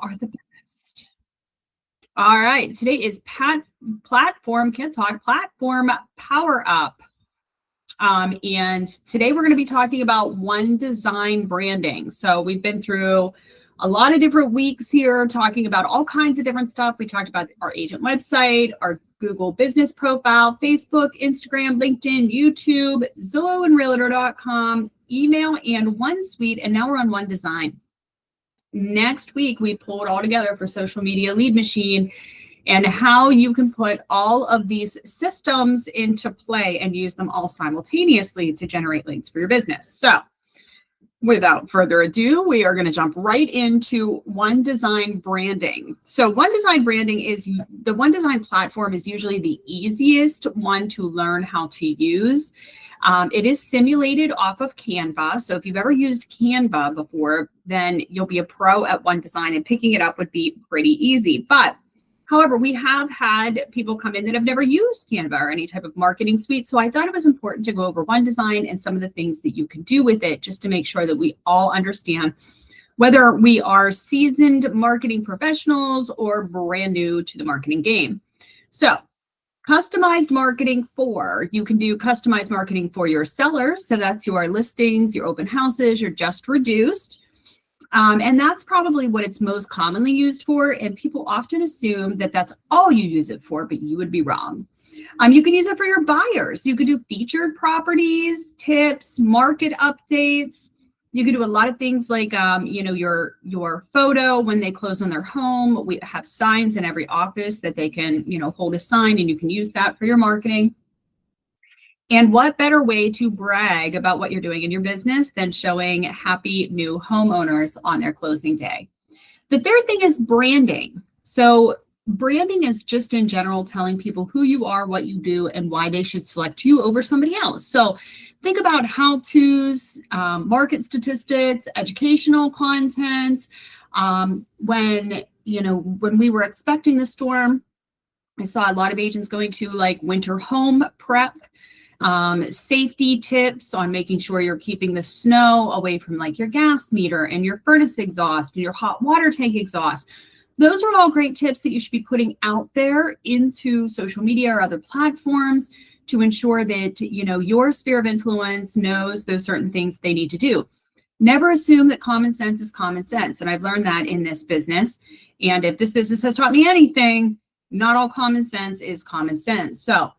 Are the best. All right, today is platform PowerUp. And today we're going to be talking about One Design branding. So we've been through a lot of different weeks here talking about all kinds of different stuff. We talked about our agent website, our Google business profile, Facebook, Instagram, LinkedIn, YouTube, Zillow and Realtor.com, email, and OneSuite. And now we're on One Design. Next week, we pull it all together for Social Media Lead Machine and how you can put all of these systems into play and use them all simultaneously to generate leads for your business. So without further ado, we are going to jump right into One Design branding. So One Design branding is the One Design platform is usually the easiest one to learn how to use. It is simulated off of Canva. So if you've ever used Canva before, then you'll be a pro at One Design and picking it up would be pretty easy. But however, we have had people come in that have never used Canva or any type of marketing suite. So I thought it was important to go over One Design and some of the things that you can do with it just to make sure that we all understand whether we are seasoned marketing professionals or brand new to the marketing game. So customized marketing you can do customized marketing for your sellers. So that's your listings, your open houses, your just reduced. And that's probably what it's most commonly used for. And people often assume that that's all you use it for, but you would be wrong. You can use it for your buyers. You could do featured properties, tips, market updates. You can do a lot of things like, your photo when they close on their home. We have signs in every office that they can, hold a sign, and you can use that for your marketing. And what better way to brag about what you're doing in your business than showing happy new homeowners on their closing day? The third thing is branding. So branding is just in general telling people who you are, what you do, and why they should select you over somebody else. So think about how-tos, market statistics, educational content. When we were expecting the storm, I saw a lot of agents going to like winter home prep, safety tips on making sure you're keeping the snow away from like your gas meter and your furnace exhaust and your hot water tank exhaust. Those are all great tips that you should be putting out there into social media or other platforms to ensure that, your sphere of influence knows those certain things they need to do. Never assume that common sense is common sense. And I've learned that in this business. And if this business has taught me anything, not all common sense is common sense. So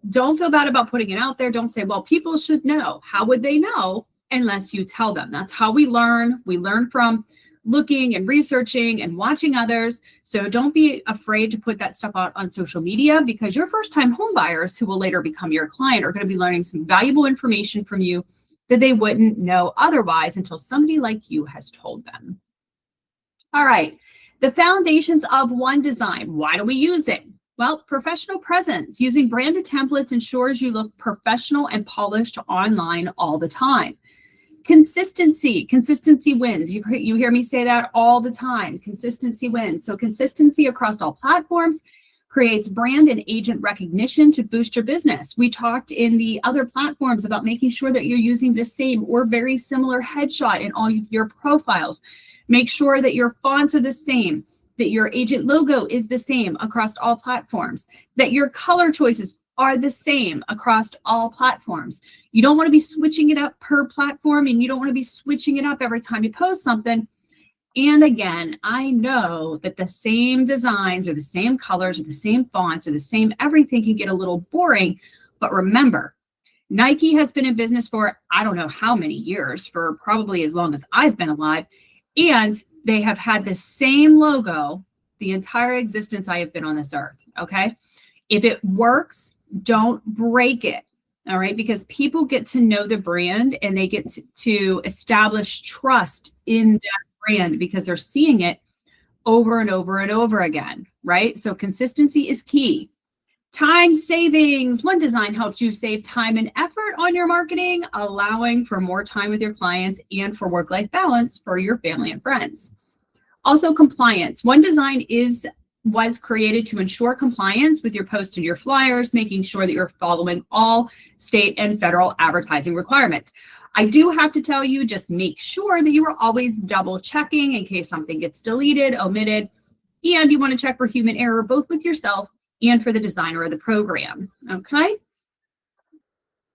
don't feel bad about putting it out there. Don't say, well, people should know. How would they know unless you tell them? That's how we learn. We learn from looking and researching and watching others. So don't be afraid to put that stuff out on social media, because your first-time home buyers who will later become your client are going to be learning some valuable information from you that they wouldn't know otherwise until somebody like you has told them. All right. The foundations of One Design. Why do we use it? Well, professional presence. Using branded templates ensures you look professional and polished online all the time. Consistency wins. You hear me say that all the time. Consistency wins. So consistency across all platforms creates brand and agent recognition to boost your business. We talked in the other platforms about making sure that you're using the same or very similar headshot in all your profiles. Make sure that your fonts are the same, that your agent logo is the same across all platforms, that your color choices are the same across all platforms. You don't want to be switching it up per platform, and you don't want to be switching it up every time you post something. And again, I know that the same designs or the same colors or the same fonts or the same everything can get a little boring. But remember, Nike has been in business for I don't know how many years, for probably as long as I've been alive. And they have had the same logo the entire existence I have been on this earth. Okay. If it works, don't break it. All right. Because people get to know the brand and they get to establish trust in that brand because they're seeing it over and over and over again. Right. So consistency is key. Time savings. One Design helps you save time and effort on your marketing, allowing for more time with your clients and for work-life balance for your family and friends. Also, compliance. One Design was created to ensure compliance with your posts and your flyers, making sure that you're following all state and federal advertising requirements. I do have to tell you, just make sure that you are always double checking in case something gets deleted, omitted, and you want to check for human error, both with yourself and for the designer of the program, okay?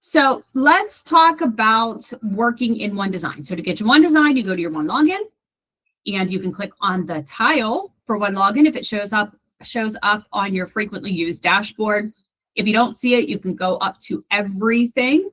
So let's talk about working in One Design. So to get to One Design, you go to your One Login, and you can click on the tile for One Login if it shows up on your frequently used dashboard. If you don't see it, you can go up to everything,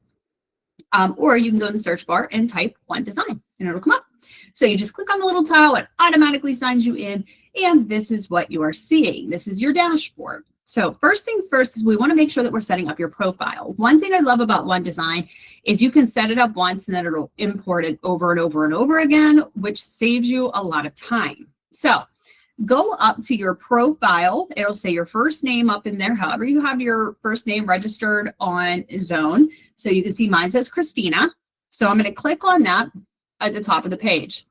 or you can go in the search bar and type One Design, and it'll come up. So you just click on the little tile, it automatically signs you in, and this is what you are seeing. This is your dashboard. So first things first is we want to make sure that we're setting up your profile. One thing I love about One Design is you can set it up once and then it'll import it over and over and over again, which saves you a lot of time. So go up to your profile. It'll say your first name up in there, however you have your first name registered on Zone. So you can see mine says Christina. So I'm going to click on that at the top of the page.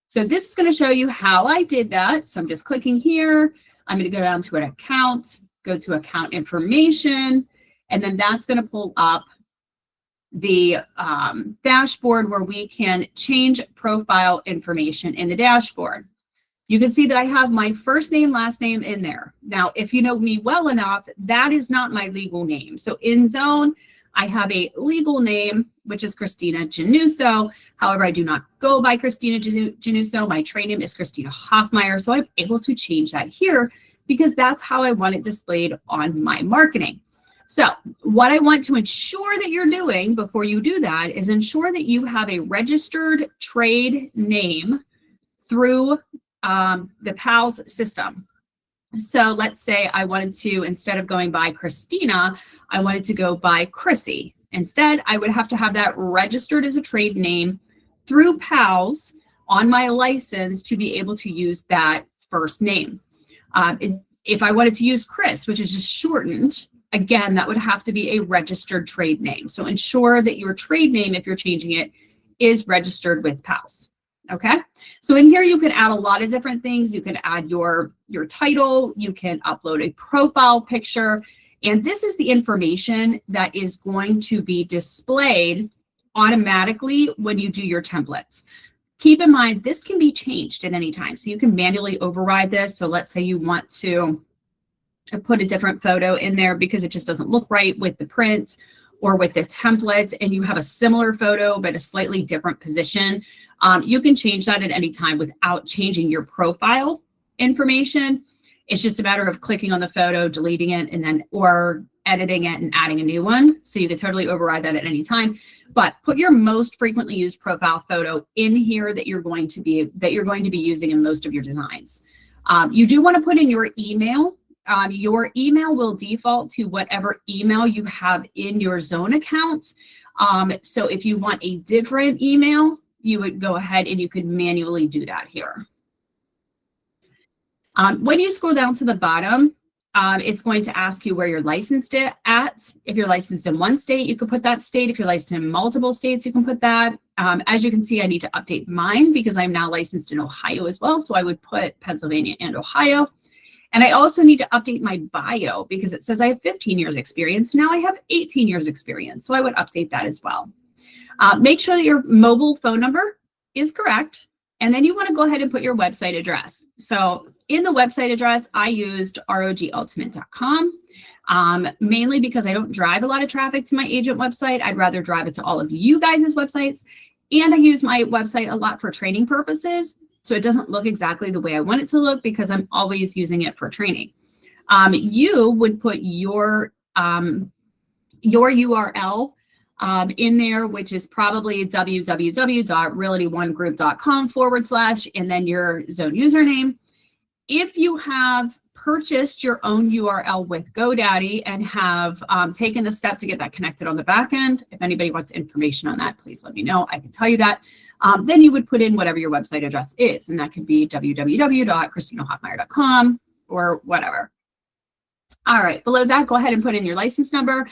So this is going to show you how I did that. So I'm just clicking here. I'm going to go down to an account, go to account information, and then that's going to pull up the dashboard where we can change profile information in the dashboard. You can see that I have my first name, last name in there. Now, if you know me well enough, that is not my legal name. So in Zone, I have a legal name, which is Christina Januso. However, I do not go by Christina Januso. My trade name is Christina Hoffmeyer. So I'm able to change that here because that's how I want it displayed on my marketing. So what I want to ensure that you're doing before you do that is ensure that you have a registered trade name through the PALS system. So let's say I wanted to, instead of going by Christina, I wanted to go by Chrissy. Instead, I would have to have that registered as a trade name through PALS on my license to be able to use that first name. If I wanted to use Chris, which is just shortened, again, that would have to be a registered trade name. So ensure that your trade name, if you're changing it, is registered with PALS. Okay, so in here you can add a lot of different things. You can add your title, you can upload a profile picture, and this is the information that is going to be displayed automatically when you do your templates. Keep in mind, this can be changed at any time. So you can manually override this. So let's say you want to put a different photo in there because it just doesn't look right with the print or with the template, and you have a similar photo but a slightly different position. You can change that at any time without changing your profile information. It's just a matter of clicking on the photo, deleting it, and then or editing it and adding a new one. So you can totally override that at any time. But put your most frequently used profile photo in here that you're going to be using in most of your designs. You do want to put in your email. Your email will default to whatever email you have in your Zone account. So if you want a different email, you would go ahead and you could manually do that here. When you scroll down to the bottom, it's going to ask you where you're licensed at. If you're licensed in one state, you can put that state. If you're licensed in multiple states, you can put that. As you can see, I need to update mine because I'm now licensed in Ohio as well. So I would put Pennsylvania and Ohio. And I also need to update my bio because it says I have 15 years experience. Now I have 18 years experience. So I would update that as well. Make sure that your mobile phone number is correct. And then you want to go ahead and put your website address. So in the website address, I used rogultimate.com, mainly because I don't drive a lot of traffic to my agent website. I'd rather drive it to all of you guys' websites. And I use my website a lot for training purposes. So it doesn't look exactly the way I want it to look because I'm always using it for training. You would put your URL in there, which is probably www.realityoneGroup.com/ and then your Zone username. If you have purchased your own URL with GoDaddy and have taken the step to get that connected on the back end, if anybody wants information on that, please let me know. I can tell you that. Then you would put in whatever your website address is, and that could be www.christinahoffmeyer.com or whatever. All right, below that, go ahead and put in your license number.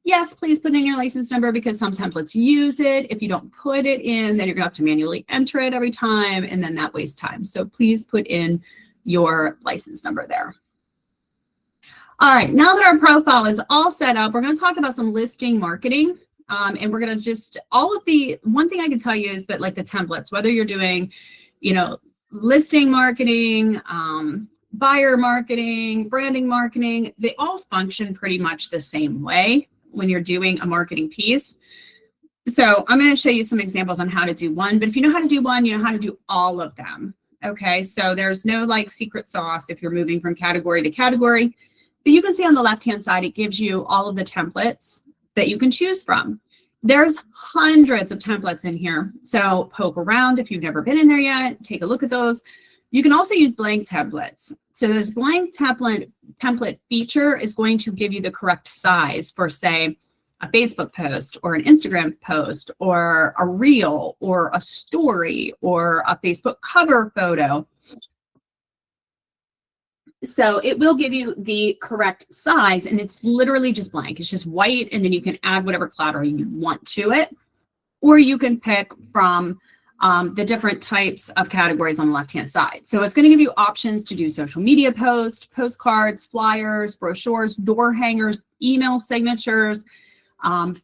Yes, please put in your license number because some templates use it. If you don't put it in, then you're gonna have to manually enter it every time, and then that wastes time. So please put in your license number there. All right, now that our profile is all set up, we're gonna talk about some listing marketing. And we're going to just one thing I can tell you is that like the templates, whether you're doing, listing marketing, buyer marketing, branding marketing, they all function pretty much the same way when you're doing a marketing piece. So I'm going to show you some examples on how to do one, but if you know how to do one, you know how to do all of them. Okay, so there's no like secret sauce if you're moving from category to category. But you can see on the left-hand side, it gives you all of the templates that you can choose from. There's hundreds of templates in here. So poke around if you've never been in there yet, take a look at those. You can also use blank templates. So this blank template feature is going to give you the correct size for, say, a Facebook post or an Instagram post or a reel or a story or a Facebook cover photo. So it will give you the correct size, and it's literally just blank. It's just white, and then you can add whatever collateral you want to it, or you can pick from the different types of categories on the left-hand side. So it's going to give you options to do social media posts, postcards, flyers, brochures, door hangers, email signatures,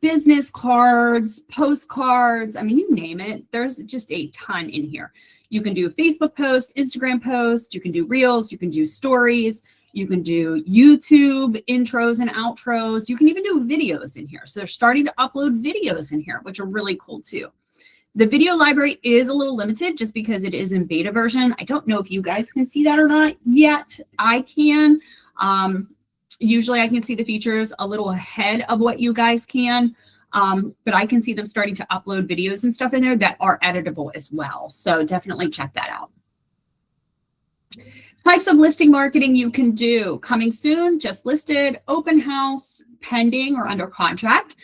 business cards, postcards. I mean, you name it. There's just a ton in here. You can do Facebook posts, Instagram posts, you can do reels, you can do stories, you can do YouTube intros and outros. You can even do videos in here. So they're starting to upload videos in here, which are really cool too. The video library is a little limited just because it is in beta version. I don't know if you guys can see that or not yet. I can. Usually I can see the features a little ahead of what you guys can, but I can see them starting to upload videos and stuff in there that are editable as well. So definitely check that out. Types of listing marketing you can do. Coming soon, just listed, open house, pending or under contract,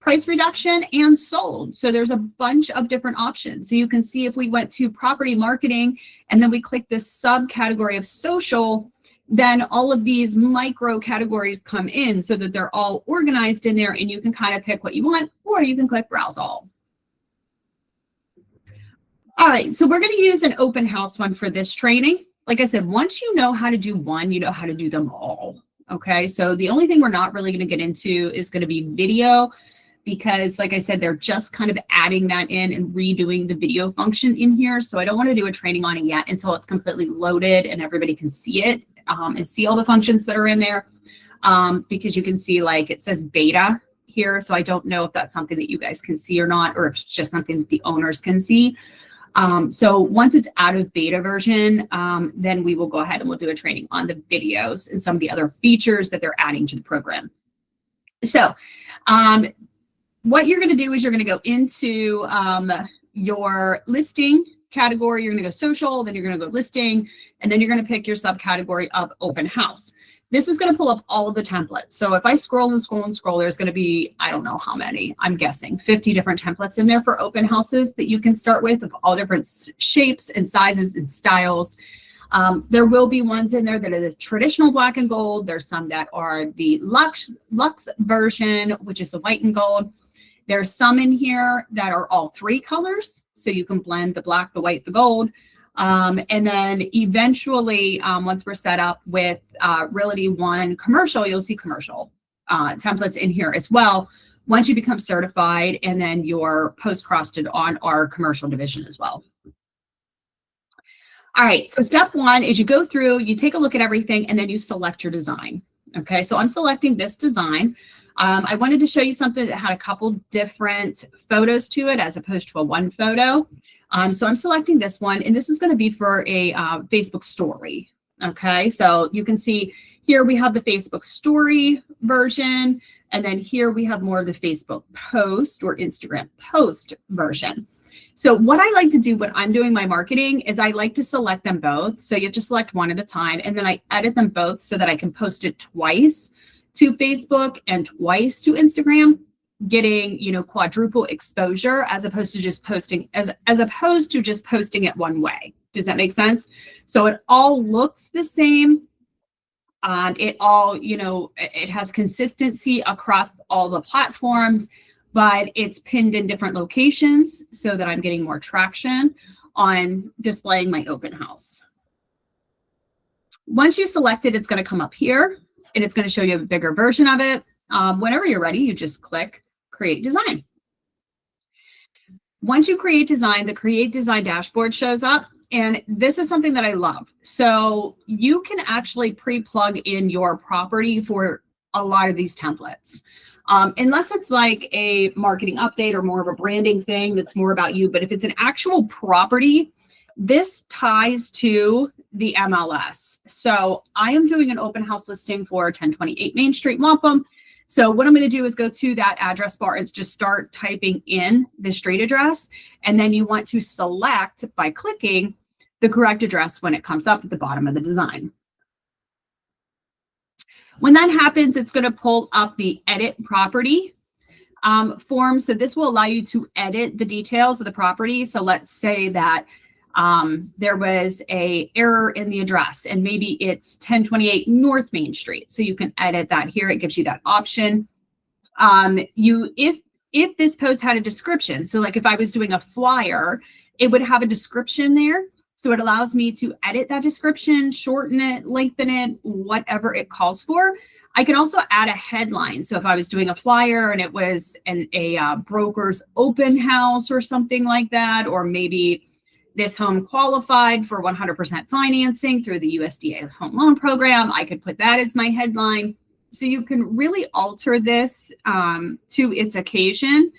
price reduction, and sold. So there's a bunch of different options. So you can see if we went to property marketing and then we click this subcategory of social, then all of these micro categories come in so that they're all organized in there, and you can kind of pick what you want, or you can click browse all. All right, so we're going to use an open house one for this training. Like I said, once you know how to do one, you know how to do them all. Okay, so the only thing we're not really going to get into is going to be video, because like I said, they're just kind of adding that in and redoing the video function in here. So I don't want to do a training on it yet until it's completely loaded and everybody can see it. And see all the functions that are in there, because you can see like it says beta here. So I don't know if that's something that you guys can see or not, or if it's just something that the owners can see. So once it's out of beta version, then we will go ahead and we'll do a training on the videos and some of the other features that they're adding to the program. So what you're going to do is you're going to go into your listing category. You're going to go social, then you're going to go listing, and then you're going to pick your subcategory of open house. This is going to pull up all of the templates. So if I scroll and scroll and scroll, there's going to be, I don't know how many, I'm guessing 50 different templates in there for open houses that you can start with of all different shapes and sizes and styles. There will be ones in there that are the traditional black and gold. There's some that are the luxe version, which is the white and gold. There's some in here that are all three colors, so you can blend the black, the white, the gold. And then eventually, once we're set up with Realty One Commercial, you'll see commercial templates in here as well once you become certified, and then you're post-costed on our commercial division as well. All right, so step one is you go through, you take a look at everything, and then you select your design. Okay, so I'm selecting this design. I wanted to show you something that had a couple different photos to it as opposed to a one photo. So I'm selecting this one, and this is going to be for a Facebook story. Okay, so you can see here we have the Facebook story version, and then here we have more of the Facebook post or Instagram post version. So what I like to do when I'm doing my marketing is I like to select them both. So you have to select one at a time, and then I edit them both so that I can post it twice to Facebook and twice to Instagram, getting, you know, quadruple exposure as opposed to just posting as opposed to just posting it one way. Does that make sense? So it all looks the same. It all, you know, it has consistency across all the platforms, but it's pinned in different locations so that I'm getting more traction on displaying my open house. Once you select it, it's going to come up here and it's going to show you a bigger version of it. Whenever you're ready, you just click create design. Once you create design, the create design dashboard shows up. And this is something that I love. So you can actually pre-plug in your property for a lot of these templates. Unless it's like a marketing update or more of a branding thing that's more about you. But if it's an actual property, this ties to the MLS. So I am doing an open house listing for 1028 Main Street, Wampum. So what I'm going to do is go to that address bar and just start typing in the street address. And then you want to select by clicking the correct address when it comes up at the bottom of the design. When that happens, it's going to pull up the edit property form. So this will allow you to edit the details of the property. So let's say that there was an error in the address and maybe it's 1028 North Main Street. So you can edit that here. It gives you that option. If this post had a description, so like if I was doing a flyer, it would have a description there. So it allows me to edit that description, shorten it, lengthen it, whatever it calls for. I can also add a headline. So if I was doing a flyer and it was a broker's open house or something like that, or maybe this home qualified for 100% financing through the USDA home loan program, I could put that as my headline. So you can really alter this to its occasion.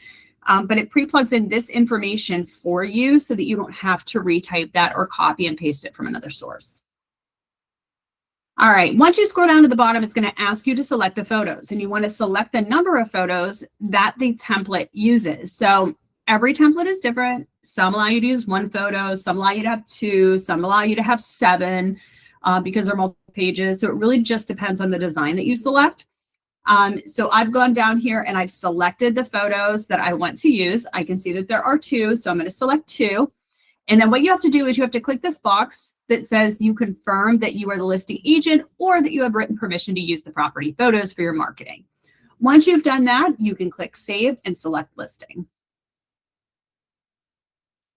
But it pre-plugs in this information for you so that you don't have to retype that or copy and paste it from another source. All right, once you scroll down to the bottom, it's going to ask you to select the photos, and you want to select the number of photos that the template uses. So every template is different. Some allow you to use 1 photo, some allow you to have 2, some allow you to have 7 because they're multiple pages. So it really just depends on the design that you select. So I've gone down here and I've selected the photos that I want to use. I can see that there are 2, so I'm going to select 2. And then what you have to do is you have to click this box that says you confirm that you are the listing agent or that you have written permission to use the property photos for your marketing. Once you've done that, you can click save and select listing.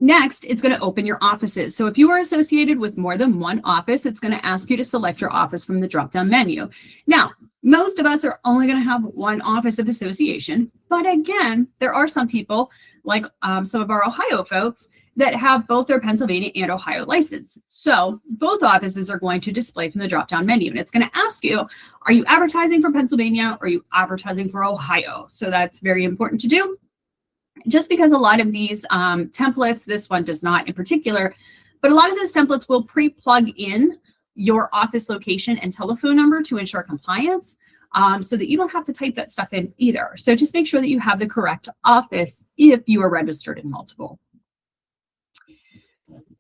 Next, it's going to open your offices. So if you are associated with more than one office, it's going to ask you to select your office from the drop-down menu. Now, most of us are only going to have one office of association, but again, there are some people, like some of our Ohio folks, that have both their Pennsylvania and Ohio license. So both offices are going to display from the drop-down menu, and it's going to ask you, are you advertising for Pennsylvania or are you advertising for Ohio? So that's very important to do. Just because a lot of these templates, this one does not in particular, but a lot of those templates will pre-plug in your office location and telephone number to ensure compliance so that you don't have to type that stuff in either. So just make sure that you have the correct office if you are registered in multiple.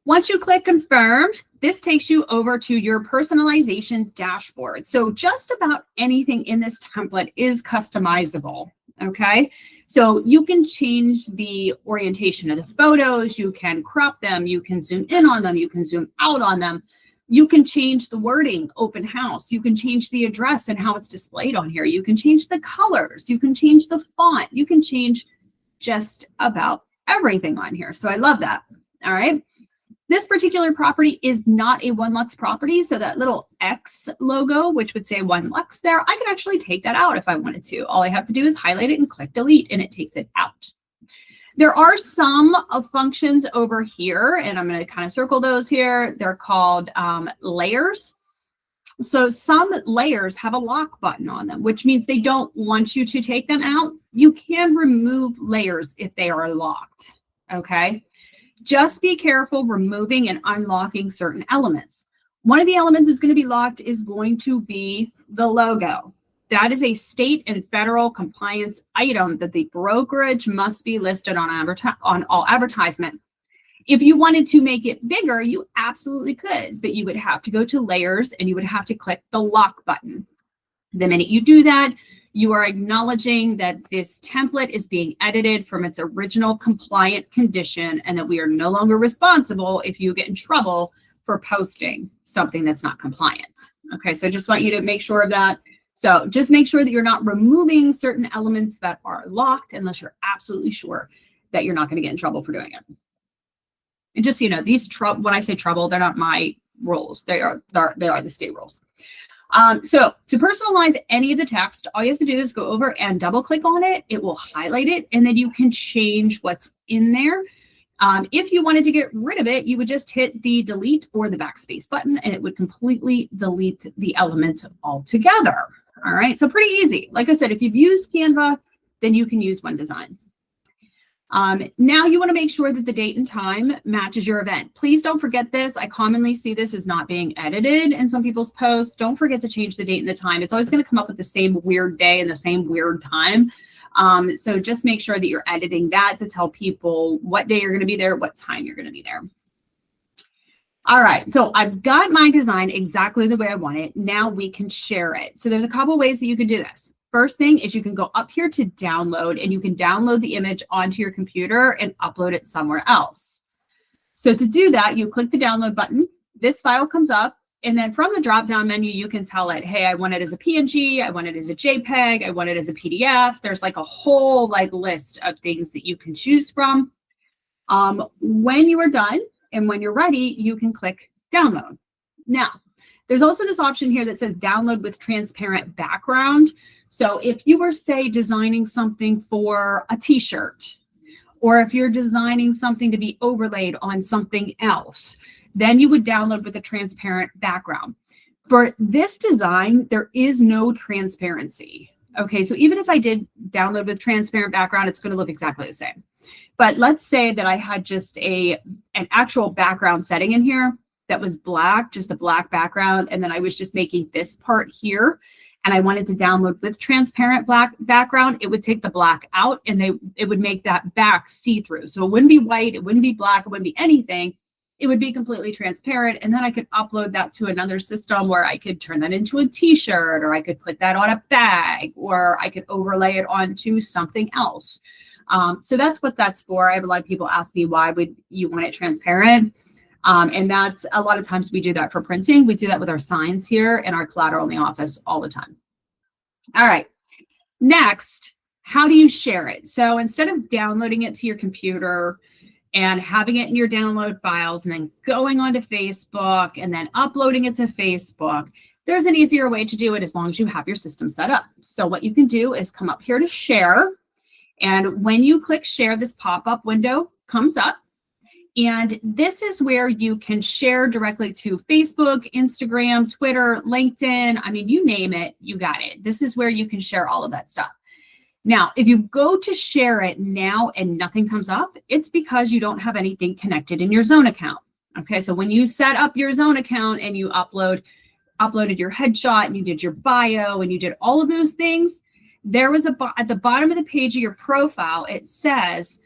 Once you click confirm, this takes you over to your personalization dashboard. So just about anything in this template is customizable, okay? So you can change the orientation of the photos, you can crop them, you can zoom in on them, you can zoom out on them. You can change the wording, open house, you can change the address and how it's displayed on here. You can change the colors, you can change the font, you can change just about everything on here. So I love that, all right? This particular property is not a One Lux property. So that little X logo, which would say One Lux there, I can actually take that out if I wanted to. All I have to do is highlight it and click delete and it takes it out. There are some functions over here, and I'm going to kind of circle those here. They're called layers. So some layers have a lock button on them, which means they don't want you to take them out. You can remove layers if they are locked, okay? Just be careful removing and unlocking certain elements. One of the elements that's going to be locked is going to be the logo. That is a state and federal compliance item that the brokerage must be listed on all advertisement. If you wanted to make it bigger, you absolutely could, but you would have to go to layers and you would have to click the lock button. The minute you do that, you are acknowledging that this template is being edited from its original compliant condition and that we are no longer responsible if you get in trouble for posting something that's not compliant. Okay, so I just want you to make sure of that. So just make sure that you're not removing certain elements that are locked unless you're absolutely sure that you're not going to get in trouble for doing it. And just so you know, these when I say trouble, they're not my rules. They are the state rules. So to personalize any of the text, all you have to do is go over and double click on it. It will highlight it, and then you can change what's in there. If you wanted to get rid of it, you would just hit the delete or the backspace button, and it would completely delete the element altogether. All right, so pretty easy. Like I said, if you've used Canva, then you can use One Design. Now you want to make sure that the date and time matches your event. Please don't forget this. I commonly see this as not being edited in some people's posts. Don't forget to change the date and the time. It's always going to come up with the same weird day and the same weird time. So just make sure that you're editing that to tell people what day you're going to be there, what time you're going to be there. All right, so I've got my design exactly the way I want it. Now we can share it. So there's a couple ways that you can do this. First thing is you can go up here to download, and you can download the image onto your computer and upload it somewhere else. So to do that, you click the download button. This file comes up, and then from the drop-down menu, you can tell it, hey, I want it as a PNG, I want it as a JPEG, I want it as a PDF. There's like a whole list of things that you can choose from. When you are done and when you're ready, you can click download. Now, there's also this option here that says download with transparent background. So if you were, say, designing something for a t-shirt, or if you're designing something to be overlaid on something else, then you would download with a transparent background. For this design, there is no transparency. Okay, so even if I did download with transparent background, it's going to look exactly the same. But let's say that I had just an actual background setting in here that was black, just a black background, and then I was just making this part here, and I wanted to download with transparent black background, it would take the black out, and it would make that back see-through. So it wouldn't be white, it wouldn't be black, it wouldn't be anything. It would be completely transparent, and then I could upload that to another system where I could turn that into a t-shirt, or I could put that on a bag, or I could overlay it onto something else. So that's what that's for. I have a lot of people ask me, why would you want it transparent? And that's a lot of times we do that for printing. We do that with our signs here and our collateral in the office all the time. All right, next, how do you share it? So instead of downloading it to your computer and having it in your download files and then going onto Facebook and then uploading it to Facebook, there's an easier way to do it as long as you have your system set up. So what you can do is come up here to share. And when you click share, this pop-up window comes up. And this is where you can share directly to Facebook, Instagram, Twitter, LinkedIn. I mean, you name it, you got it. This is where you can share all of that stuff. Now, if you go to share it now and nothing comes up, it's because you don't have anything connected in your Zone account. Okay, so when you set up your Zone account and you uploaded your headshot and you did your bio and you did all of those things, there was at the bottom of the page of your profile, it says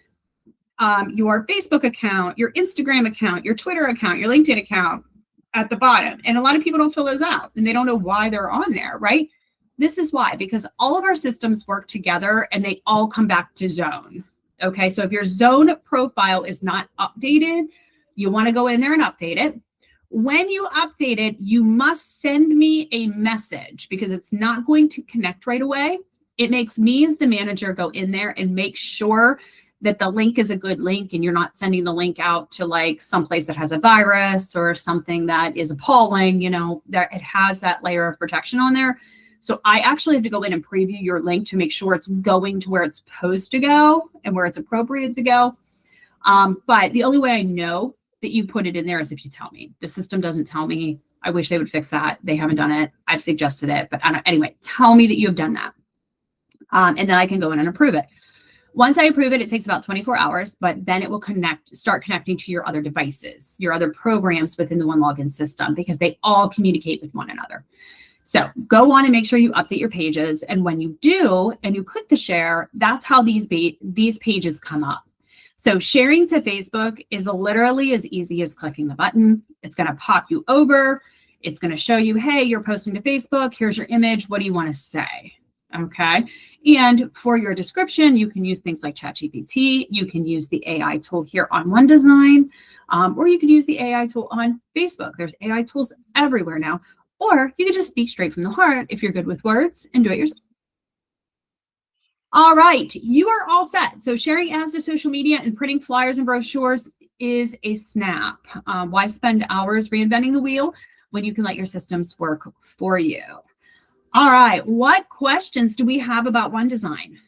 your Facebook account, your Instagram account, your Twitter account, your LinkedIn account at the bottom. And a lot of people don't fill those out and they don't know why they're on there, right? This is why, because all of our systems work together and they all come back to Zone. Okay, so if your Zone profile is not updated, you want to go in there and update it. When you update it, you must send me a message because it's not going to connect right away. It makes me as the manager go in there and make sure that the link is a good link and you're not sending the link out to like someplace that has a virus or something that is appalling, you know, that it has that layer of protection on there. So I actually have to go in and preview your link to make sure it's going to where it's supposed to go and where it's appropriate to go. But the only way I know that you put it in there is if you tell me. The system doesn't tell me. I wish they would fix that. They haven't done it. I've suggested it, but anyway, tell me that you have done that. And then I can go in and approve it. Once I approve it, it takes about 24 hours, but then it will start connecting to your other devices, your other programs within the One Login system, because they all communicate with one another. So go on and make sure you update your pages. And when you do, and you click the share, that's how these pages come up. So sharing to Facebook is literally as easy as clicking the button. It's going to pop you over. It's going to show you, hey, you're posting to Facebook. Here's your image. What do you want to say? Okay. And for your description, you can use things like ChatGPT. You can use the AI tool here on One Design, or you can use the AI tool on Facebook. There's AI tools everywhere now. Or you can just speak straight from the heart if you're good with words and do it yourself. All right, you are all set. So sharing ads to social media and printing flyers and brochures is a snap. Why spend hours reinventing the wheel when you can let your systems work for you. All right, what questions do we have about One Design?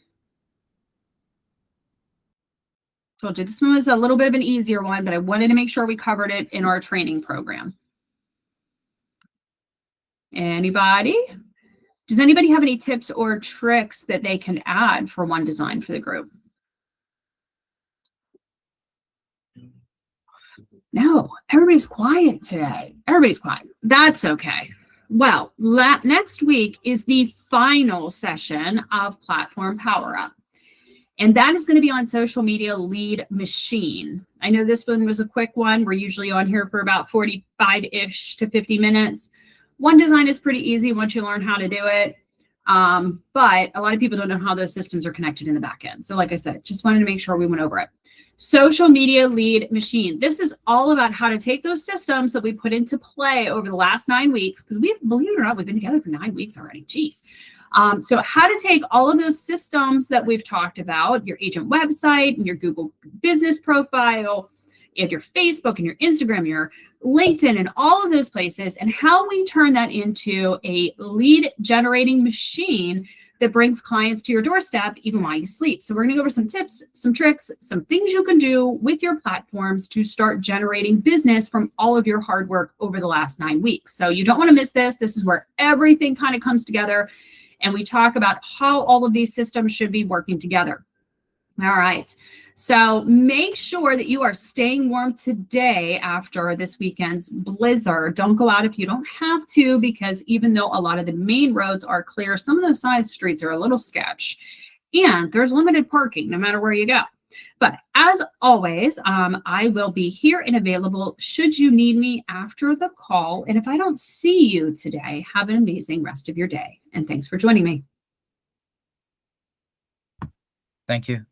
Told you this one was a little bit of an easier one, but I wanted to make sure we covered it in our training program. Anybody? Does anybody have any tips or tricks that they can add for One Design for the group? No, everybody's quiet today. Everybody's quiet. That's okay. Well, next week is the final session of Platform PowerUp. And that is going to be on social media lead machine. I know this one was a quick one. We're usually on here for about 45-ish to 50 minutes. One Design is pretty easy once you learn how to do it. But a lot of people don't know how those systems are connected in the back end. So like I said, just wanted to make sure we went over it. Social media lead machine. This is all about how to take those systems that we put into play over the last 9 weeks, because believe it or not, we've been together for 9 weeks already. Jeez. So how to take all of those systems that we've talked about, your agent website and your Google business profile, and your Facebook and your Instagram, your LinkedIn, and all of those places, and how we turn that into a lead generating machine that brings clients to your doorstep even while you sleep. So we're going to go over some tips, some tricks, some things you can do with your platforms to start generating business from all of your hard work over the last 9 weeks. So you don't want to miss this. This is where everything kind of comes together. And we talk about how all of these systems should be working together. All right. So make sure that you are staying warm today after this weekend's blizzard. Don't go out if you don't have to, because even though a lot of the main roads are clear, some of those side streets are a little sketch. And there's limited parking no matter where you go. But as always, I will be here and available should you need me after the call. And if I don't see you today, have an amazing rest of your day. And thanks for joining me. Thank you.